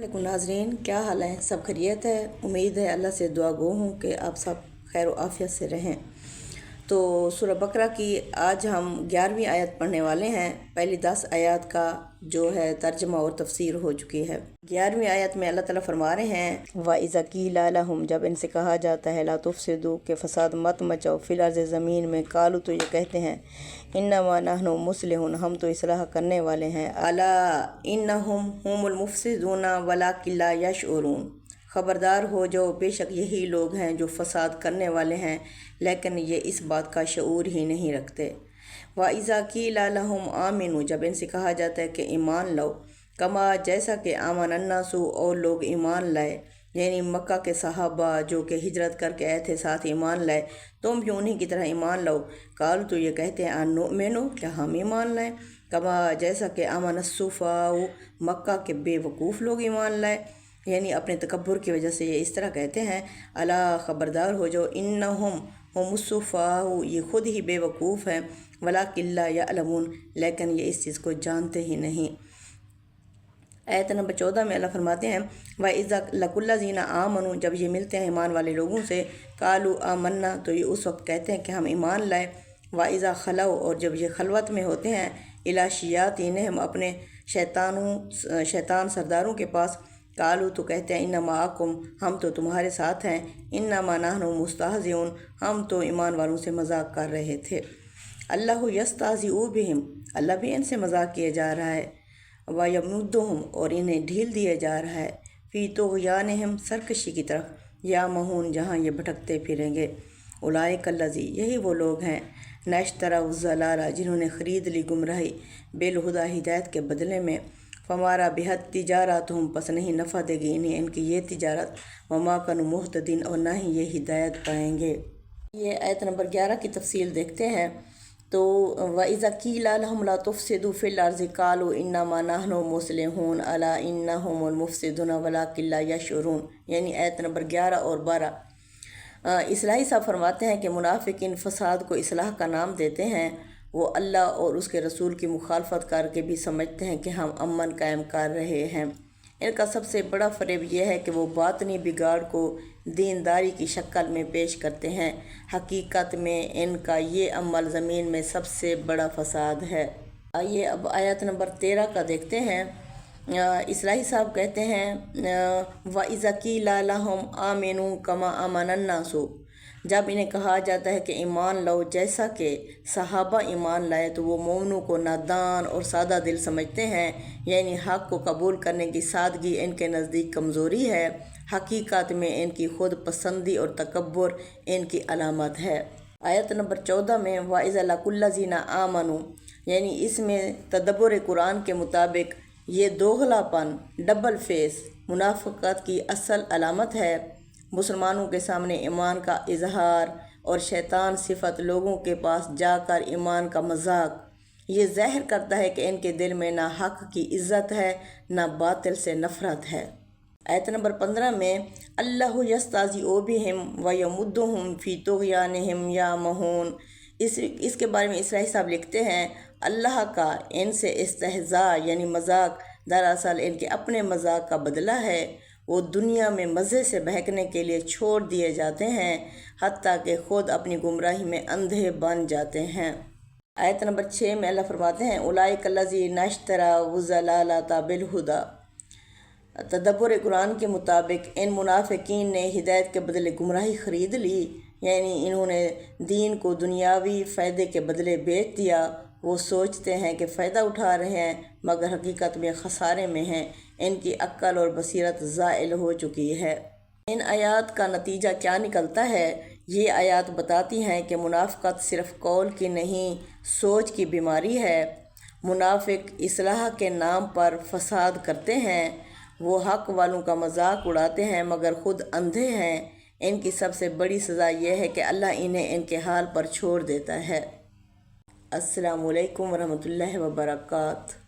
वालेकुम नाज़रीन, क्या हाल है? सब खैरियत है। उम्मीद है अल्लाह से दुआ गो हूँ कि आप सब खैर व आफियत से रहें। तो सूरह बकरा की आज हम 11वीं आयत पढ़ने वाले हैं। पहली 10 आयत का जो है तर्जमा और तफसीर हो चुकी है। 11वीं आयत में अल्लाह ताला फरमा रहे हैं व इज़ा क़ीला लहुम, जब इनसे कहा जाता है ला तुफ़सिदू के फसाद मत मचाओ फ़िल अर्ज़ि ज़मीन में, कालू तो ये कहते हैं इन्नमा नहनु मुस्लिहून, हम तो इस्लाह करने वाले हैं। अला इन्नहुम हुमुल मुफ़सिदूना वलाकिन ला यशऊरून, ख़बरदार हो जाओ बेशक यही लोग हैं जो फ़साद करने वाले हैं लेकिन ये इस बात का शऊर ही नहीं रखते। व इज़ा क़ीला लहुम आमिनू, जब इनसे कहा जाता है कि ईमान लाओ, कमा जैसा कि आमन अन्नासु और लोग ईमान लाए, यानी मक्का के सहाबा जो कि हिजरत करके आए थे साथ ईमान लाए, तुम भी उन्हीं की तरह ईमान लाओ। काल तो ये कहते हैं अनुमिनु, क्या हम ईमान लाएँ, कमा जैसा कि आमन अस्सुफ़ाउ, मक्का के बेवकूफ़ लोग ईमान लाए, यानी अपने तकब्बुर की वजह से ये इस तरह कहते हैं। अला ख़बरदार हो जाओ इन्नहुम हुमुस्सुफ़ाउ, ये ख़ुद ही बेवकूफ़ हैं, वलाकिन ला यअलमून, लेकिन ये इस चीज़ को जानते ही नहीं। आयत नंबर 14 में अल्लाह फरमाते हैं व इज़ा लकुल्लज़ीना आमनू, जब ये मिलते हैं ईमान वाले लोगों से, कालू आमन्ना, तो ये उस वक्त कहते हैं कि हम ईमान लाए। व इज़ा खलऊ, और जब ये खलवत में होते हैं, इला शयातीनहिम, अपने शैतान सरदारों के पास, कालू तो कहते हैं इन्ना माअकुम, हम तो तुम्हारे साथ हैं, इन्नमा नहनु मुस्तहज़िऊन, हम तो ईमान वालों से मजाक कर रहे थे। अल्लाहु यस्तहज़िऊ बिहिम, अल्लाह भी इनसे मजाक किया जा रहा है। व यमुद्दुहुम, और इन्हें ढील दिया जा रहा है, फ़ी तुग़यानिहिम, सरकशी की तरफ, या महून, जहाँ ये भटकते फिरेंगे। उलाइकल्लज़ी, यही वो लोग हैं, नश्तरव ज़लाला, जिन्होंने ख़रीद ली गुमराही, बेलहुदा, हिदायत के बदले में। फमारा बेहद तिजारत हम, पस नहीं नफ़ा देगी इन्हें इनकी ये तिजारत। वमा कनु मुहतदीन, और ना ही ये हिदायत पाएंगे। ये आयत नंबर 11 की तफसील देखते हैं। तो व इज़ा क़ीला लहुम ला तुफ़सिदू फ़िल अर्ज़ि क़ालू इन्नमा नहनु मुस्लिहून अला इन्नहुमुल मुफ़सिदूना वलाकिन ला यशऊरून, यानी आयत नंबर 11 और 12। इस्लाही साहब फरमाते हैं कि मुनाफिकीन फ़साद को इस्लाह का नाम देते हैं। वो अल्लाह और उसके रसूल की मुखालफत करके भी समझते हैं कि हम अमन कायम कर रहे हैं। इनका सबसे बड़ा फ़रेब यह है कि वो बातनी बिगाड़ को दीनदारी की शक्ल में पेश करते हैं। हकीकत में इनका ये अमल ज़मीन में सबसे बड़ा फ़साद है। आइए अब आयत नंबर 13 का देखते हैं। इस्लाही साहब कहते हैं व इज़ा क़ीला लहुम आमिनू कमा आमन अन्नासु, जब इन्हें कहा जाता है कि ईमान लाओ जैसा कि सहाबा ईमान लाए, तो वो मोमनों को नादान और सादा दिल समझते हैं, यानी हक़ को कबूल करने की सादगी इनके नज़दीक कमज़ोरी है। हकीकत में इनकी खुद पसंदी और तकब्बुर इनकी अलामत है। आयत नंबर 14 में व इज़ा लकुल्लज़ीना आमनू, यानी इसमें तदब्बुर कुरान के मुताबिक ये दोगलापन, डबल फेस, मुनाफ़िक़त की असल अलामत है। मुसलमानों के सामने ईमान का इजहार और शैतान सिफत लोगों के पास जाकर ईमान का मजाक, ये ज़ाहिर करता है कि इनके दिल में ना हक़ की इज़्ज़त है ना बातिल से नफ़रत है। आयत नंबर 15 में अल्लाहु यस्तहज़िऊ बिहिम व यमुद्दुहुम फ़ी तुग़यानिहिम यामहून, इसके बारे में इस्लाही साहब लिखते हैं अल्लाह का इनसे इस्तेहज़ा यानी मजाक दरअसल इनके अपने मजाक का बदला है। वो दुनिया में मज़े से बहकने के लिए छोड़ दिए जाते हैं, हत्ता कि ख़ुद अपनी गुमराही में अंधे बन जाते हैं। आयत नंबर 6 में अल्लाह फरमाते हैं उलाइकल्लज़ी नश्तरव ज़लालता बिलहुदा, तदब्बुर कुरान के मुताबिक इन मुनाफिकीन ने हिदायत के बदले गुमराही ख़रीद ली, यानी इन्होंने दीन को दुनियावी फ़ायदे के बदले बेच दिया। वो सोचते हैं कि फ़ायदा उठा रहे हैं मगर हकीकत में खसारे में हैं। इनकी अक्ल और बसीरत ज़ाइल हो चुकी है। इन आयात का नतीजा क्या निकलता है? ये आयात बताती हैं कि मुनाफ़िक़त सिर्फ़ कौल की नहीं, सोच की बीमारी है। मुनाफिक इस्लाह के नाम पर फ़साद करते हैं। वो हक़ वालों का मजाक उड़ाते हैं मगर ख़ुद अंधे हैं। इनकी सबसे बड़ी सज़ा यह है कि अल्लाह इन्हें इनके हाल पर छोड़ देता है। अस्सलामु अलैकुम वरहमतुल्लाहि वबरकातुहू।